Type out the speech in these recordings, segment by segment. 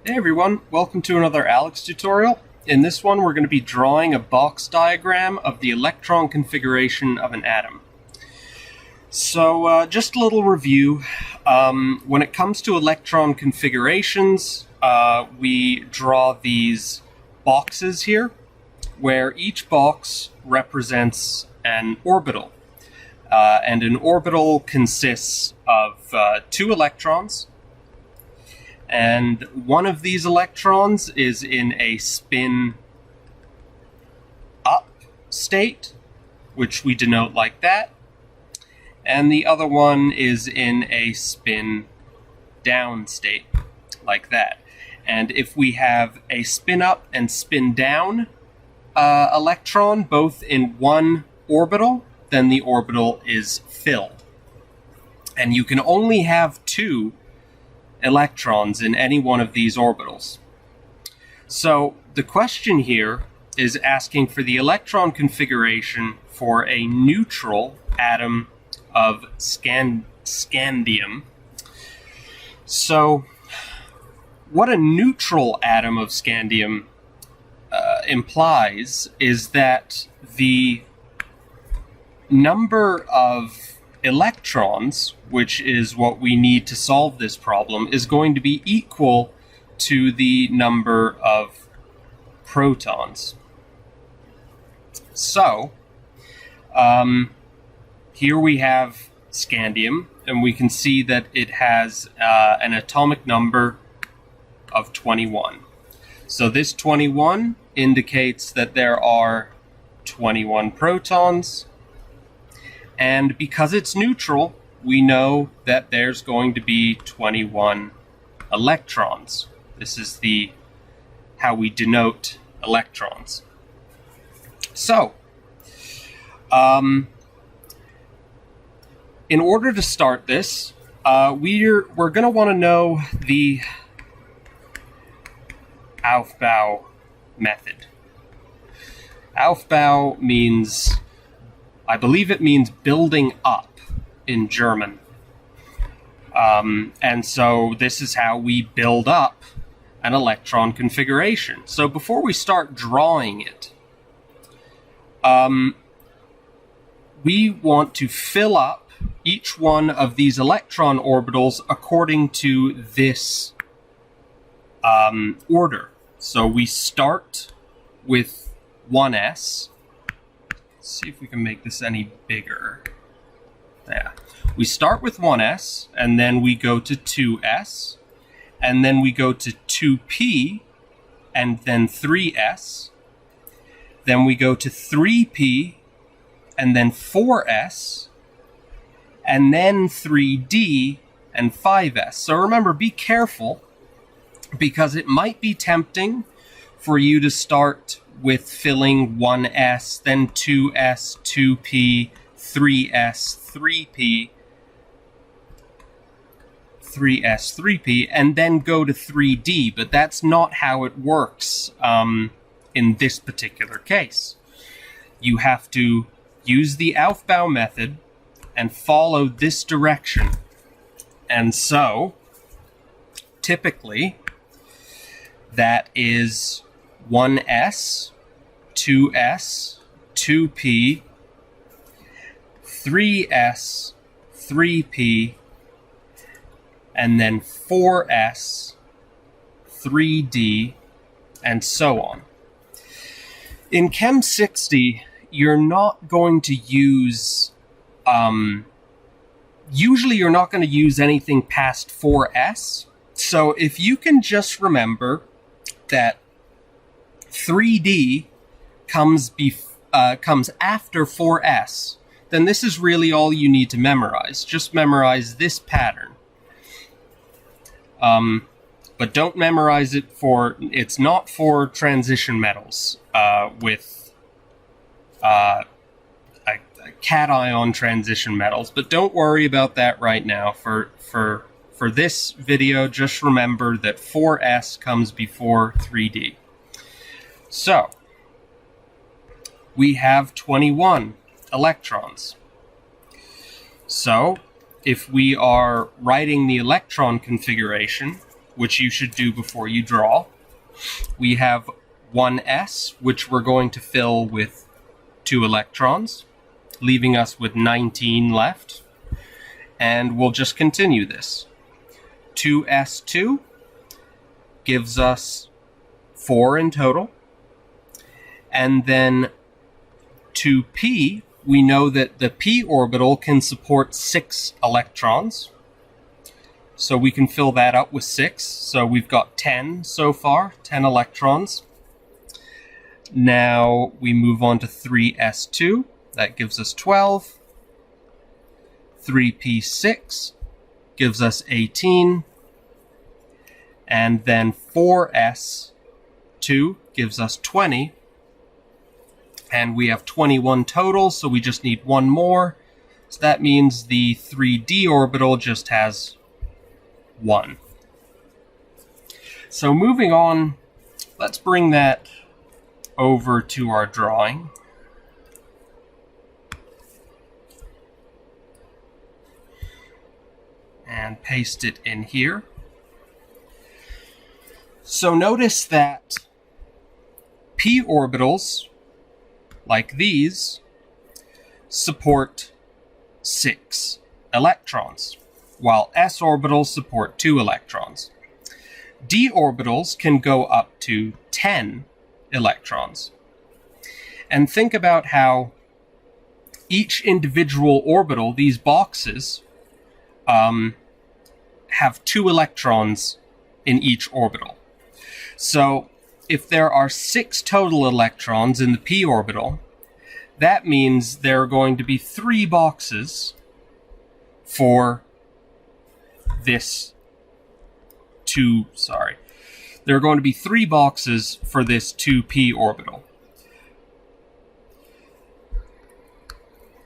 Hey everyone, welcome to another ALEKS tutorial. In this one we're going to be drawing a box diagram of the electron configuration of an atom. So just a little review. When it comes to electron configurations, we draw these boxes here, where each box represents an orbital. And an orbital consists of two electrons, and one of these electrons is in a spin up state, which we denote like that, and the other one is in a spin down state, like that. And if we have a spin up and spin down electron both in one orbital, then the orbital is filled. And you can only have two electrons in any one of these orbitals. So the question here is asking for the electron configuration for a neutral atom of scandium. So what a neutral atom of scandium implies is that the number of electrons, which is what we need to solve this problem, is going to be equal to the number of protons. So, here we have scandium, and we can see that it has an atomic number of 21. So this 21 indicates that there are 21 protons. And because it's neutral, we know that there's going to be 21 electrons. This is how we denote electrons. So, in order to start this, we're going to want to know the Aufbau method. Aufbau means, I believe it means building up in German. And so this is how we build up an electron configuration. So before we start drawing it, we want to fill up each one of these electron orbitals according to this order. So we start with 1s. See if we can make this any bigger. Yeah. We start with 1s, and then we go to 2s, and then we go to 2p, and then 3s. Then we go to 3p, and then 4s, and then 3d, and 5s. So remember, be careful, because it might be tempting for you to start with filling 1s, then 2s, 2p, 3s, 3p, 3s, 3p, and then go to 3d, but that's not how it works in this particular case. You have to use the Aufbau method and follow this direction. And so, typically, that is 1s, 2s, 2p, 3s, 3p, and then 4s, 3d, and so on. In Chem 60, you're not going to use, usually you're not going to use anything past 4s. So if you can just remember that 3d comes after 4s, then this is really all you need to memorize. Just memorize this pattern. But don't memorize it it's not for transition metals with cation transition metals. But don't worry about that right now. For this video, just remember that 4s comes before 3d. So, we have 21 electrons. So, if we are writing the electron configuration, which you should do before you draw. We have 1s, which we're going to fill with 2 electrons, leaving us with 19 left. And we'll just continue this. 2s2 gives us 4 in total. And then 2p, we know that the p orbital can support 6 electrons. So we can fill that up with 6. So we've got 10 so far, 10 electrons. Now we move on to 3s2. That gives us 12. 3p6 gives us 18. And then 4s2 gives us 20. And we have 21 total, so we just need one more. So that means the 3d orbital just has 1. So moving on, let's bring that over to our drawing. And paste it in here. So notice that p orbitals, like these, support 6 electrons, while s orbitals support 2 electrons. D orbitals can go up to 10 electrons. And think about how each individual orbital, these boxes, have 2 electrons in each orbital. So if there are 6 total electrons in the p orbital, that means there are going to be 3 boxes for this there are going to be 3 boxes for this 2p orbital.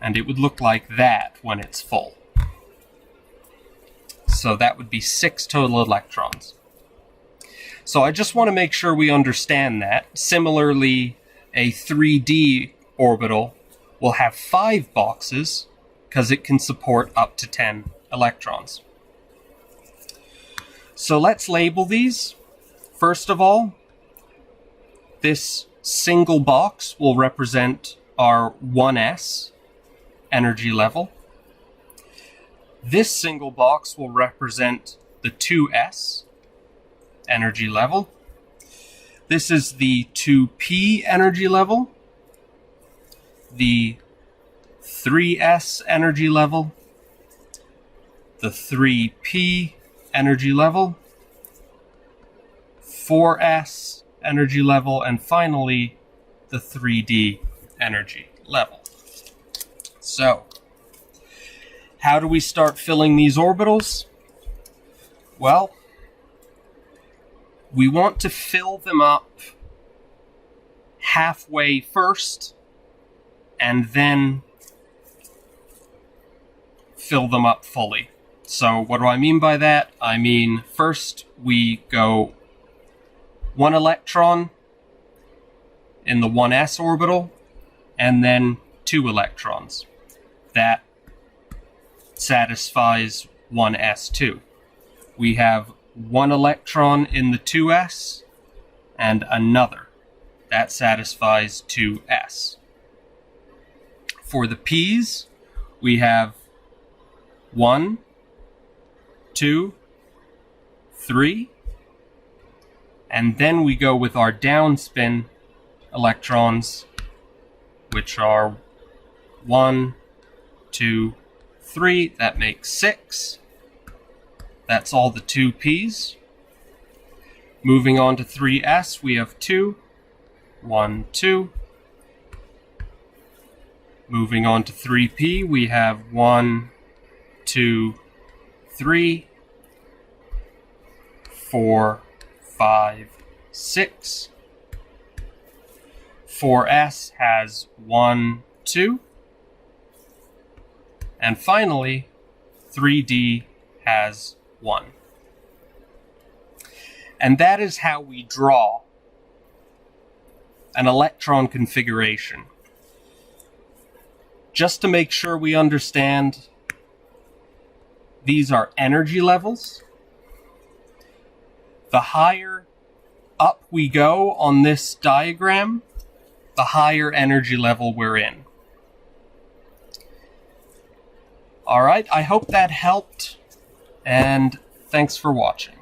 And it would look like that when it's full. So that would be 6 total electrons. So I just want to make sure we understand that. Similarly, a 3d orbital will have 5 boxes because it can support up to 10 electrons. So let's label these. First of all, this single box will represent our 1s energy level. This single box will represent the 2s energy level. This is the 2p energy level, the 3s energy level, the 3p energy level, 4s energy level, and finally the 3d energy level. So, how do we start filling these orbitals? Well, we want to fill them up halfway first, and then fill them up fully. So what do I mean by that? I mean, first we go 1 electron in the 1s orbital, and then 2 electrons. That satisfies 1s2. We have 1 electron in the 2s, and another. That satisfies 2s. For the p's, we have 1, 2, 3, and then we go with our downspin electrons, which are 1, 2, 3. That makes 6. That's all the 2p's. Moving on to 3s, we have 2, 1, 2. Moving on to 3p, we have 1, 2, 3, 4, 5, 6. 4s has 1, 2. And finally, 3d has 1. And that is how we draw an electron configuration. Just to make sure we understand, these are energy levels. the higher up we go on this diagram, the higher energy level we're in. Alright, I hope that helped, and thanks for watching.